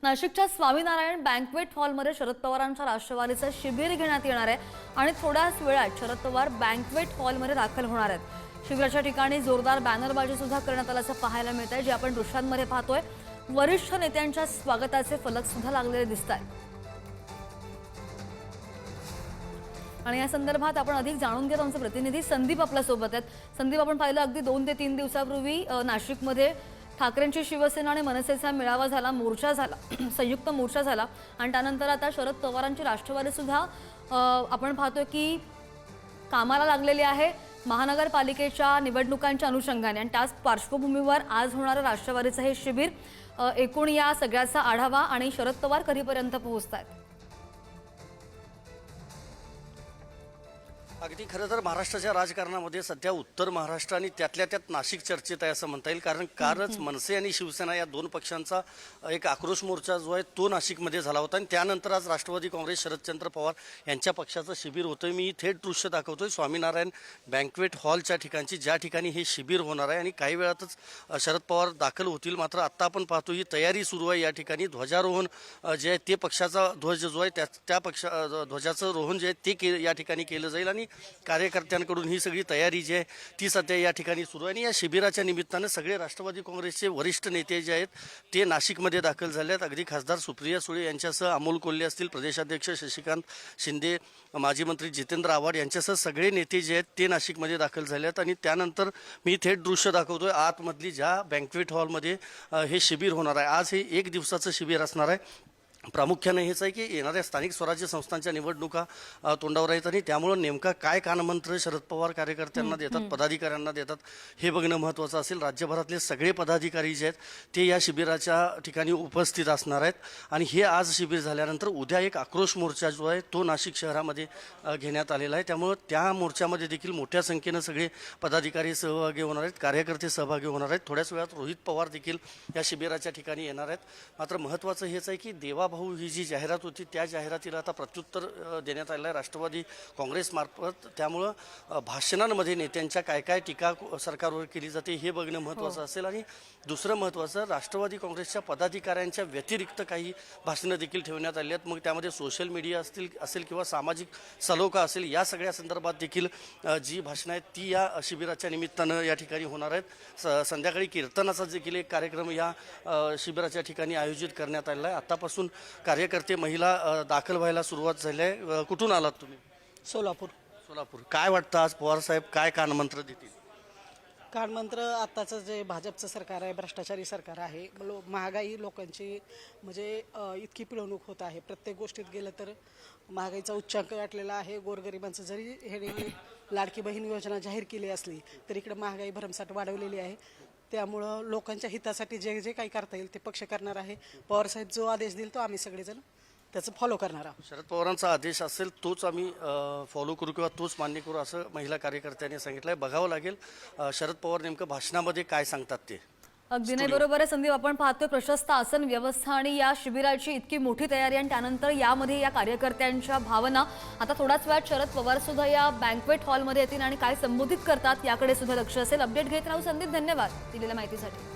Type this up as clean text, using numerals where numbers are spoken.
नाशिकच्या स्वामीनारायण बँक्वेट हॉलमध्ये शरद पवारांच्या राष्ट्रवादीचं शिबिर घेण्यात येणार आहे आणि थोड्याच वेळात शरद पवार बँक्वेट हॉलमध्ये दाखल होणार आहेत। शिबिराच्या ठिकाणी जोरदार बॅनरबाजी सुद्धा करण्यात आल्याचं पाहायला मिळत आहे, जे आपण दृश्यांमध्ये पाहतोय। वरिष्ठ नेत्यांच्या स्वागताचे फलक सुद्धा लागलेले दिसतात आणि या संदर्भात आपण अधिक जाणून घेतो। आमचे प्रतिनिधी संदीप आपल्या सोबत आहेत। संदीप, आपण पाहिलं अगदी 2 ते 3 दिवसापूर्वी नाशिकमध्ये ठाकरेंची शिवसेना आणि मनसेचा मेळावा झाला, मोर्चा झाला, संयुक्त मोर्चा झाला आणि त्यानंतर आता शरद पवारांची राष्ट्रवादी सुद्धा आपण पाहतोय की कामाला लागलेली आहे महानगरपालिकेच्या निवडणुकांच्या अनुषंगाने। आणि त्याच पार्श्वभूमीवर आज होणारे राष्ट्रवादीचे हे शिबिर, एकूण या सगळ्याचा आढावा आणि शरद पवार कधीपर्यंत पोहोचतात? अगदी खरं तर महाराष्ट्राच्या राजकारणामध्ये सध्या उत्तर महाराष्ट्र आणि त्यातल्या त्यात नाशिक चर्चेत आहे असं म्हणता येईल। कारण कालच मनसे आणि शिवसेना या दोन पक्षांचा एक आक्रोश मोर्चा जो आहे तो नाशिकमध्ये झाला होता आणि त्यानंतर आज राष्ट्रवादी काँग्रेस शरदचंद्र पवार यांच्या पक्षाचं शिबिर होतं। मी थेट दृश्य दाखवतोय स्वामीनारायण बँक्वेट हॉलच्या ठिकाणची, ज्या ठिकाणी हे शिबिर होणार आहे आणि काही वेळातच शरद पवार दाखल होतील। मात्र आत्ता आपण पाहतो ही तयारी सुरू आहे। या ठिकाणी ध्वजारोहण जे आहे ते पक्षाचा ध्वज जो आहे त्या ध्वजाचं रोहन जे आहे ते या ठिकाणी केलं जाईल आणि कार्यकर्त्यांकडून ही सगळी तयारी जी आहे ती सध्या या ठिकाणी सुरू आहे। आणि या शिबिराच्या निमित्तानं सगळे राष्ट्रवादी काँग्रेसचे वरिष्ठ नेते जे आहेत ते नाशिकमध्ये दाखल झाले आहेत। अगदी खासदार सुप्रिया सुळे यांच्यासह अमोल कोल्हे असतील, प्रदेशाध्यक्ष शशिकांत शिंदे, माजी मंत्री जितेंद्र आव्हाड यांच्यासह सगळे नेते जे आहेत ते नाशिकमध्ये दाखल झाले आहेत। आणि त्यानंतर मी थेट दृश्य दाखवतोय आतमधली ज्या बँक्वेट हॉलमध्ये हे शिबिर होणार आहे। आज हे 1 दिवसाचं शिबिर असणार आहे। प्रामुख्याने हेच आहे की येणाऱ्या स्थानिक स्वराज्य संस्थांच्या निवडणुका तोंडावर आहेत आणि त्यामुळं नेमका काय कानमंत्र शरद पवार कार्यकर्त्यांना देतात, पदाधिकाऱ्यांना देतात, हे बघणं महत्त्वाचं असेल। राज्यभरातले सगळे पदाधिकारी जे आहेत ते या शिबिराच्या ठिकाणी उपस्थित असणार आहेत आणि हे आज शिबिर झाल्यानंतर उद्या एक आक्रोश मोर्चा जो आहे तो नाशिक शहरामध्ये घेण्यात आलेला आहे। त्यामुळं त्या मोर्चामध्ये देखील मोठ्या संख्येनं सगळे पदाधिकारी सहभागी होणार आहेत, कार्यकर्ते सहभागी होणार आहेत। थोड्याच वेळात रोहित पवार देखील या शिबिराच्या ठिकाणी येणार आहेत। मात्र महत्त्वाचं हेच आहे की देवा भाऊ ही जी जाहिरात होती त्या जाहिरातीला आता प्रत्युत्तर देण्यात आलेलं आहे राष्ट्रवादी काँग्रेसमार्फत। त्यामुळं भाषणांमध्ये नेत्यांच्या काय काय टीका सरकारवर केली जाते हे बघणं महत्त्वाचं असेल। आणि दुसरं महत्त्वाचं, राष्ट्रवादी काँग्रेसच्या पदाधिकाऱ्यांच्या व्यतिरिक्त काही भाषणं देखील ठेवण्यात आली आहेत। मग त्यामध्ये सोशल मीडिया असेल किंवा सामाजिक सलोखा असेल, या सगळ्या संदर्भात देखील जी भाषणं आहेत ती या शिबिराच्या निमित्तानं या ठिकाणी होणार आहेत। संध्याकाळी कीर्तनाचा देखील एक कार्यक्रम या शिबिराच्या ठिकाणी आयोजित करण्यात आलेला आहे। आतापासून कार्यकर्ते, महिला दाखल व्हायला सुरुवात झाली आहे। कुठून आलात तुम्ही? सोलापूर। काय वाटतं आज पवार साहेब काय कानमंत्र देतील? कानमंत्र, आत्ताचं जे भाजपचं सरकार आहे, भ्रष्टाचारी सरकार आहे, महागाई लोकांची म्हणजे इतकी पिळवणूक होत आहे। प्रत्येक गोष्टीत गेलं तर महागाईचा उच्चांक गाठलेला आहे। गोरगरिबांचं जरी हे लाडकी बहीण योजना जाहीर केली असली तरी इकडे महागाई भरमसाठ वाढवलेली आहे। त्यामुळं लोकांच्या हितासाठी जे जे काही करता येईल ते पक्ष करणार आहे। पवारसाहेब जो आदेश देईल तो आम्ही सगळेजण त्याचं फॉलो करणार आहोत। शरद पवारांचा आदेश असेल तोच आम्ही फॉलो करू किंवा तोच मान्य करू असं महिला कार्यकर्त्यांनी सांगितलं आहे। बघावं लागेल शरद पवार नेमकं भाषणामध्ये काय सांगतात ते। अगदी नाही, बरोबर आहे संदीप। आपण पाहतोय प्रशस्त आसन व्यवस्था आणि या शिबिराची इतकी मोठी तयारी आणि त्यानंतर यामध्ये या कार्यकर्त्यांच्या भावना। आता थोडाच वेळात शरद पवार सुद्धा या बँक्वेट हॉलमध्ये येतील आणि काय संबोधित करतात याकडे सुद्धा लक्ष असेल। अपडेट घेत राहू संदीप, धन्यवाद दिलेल्या माहितीसाठी।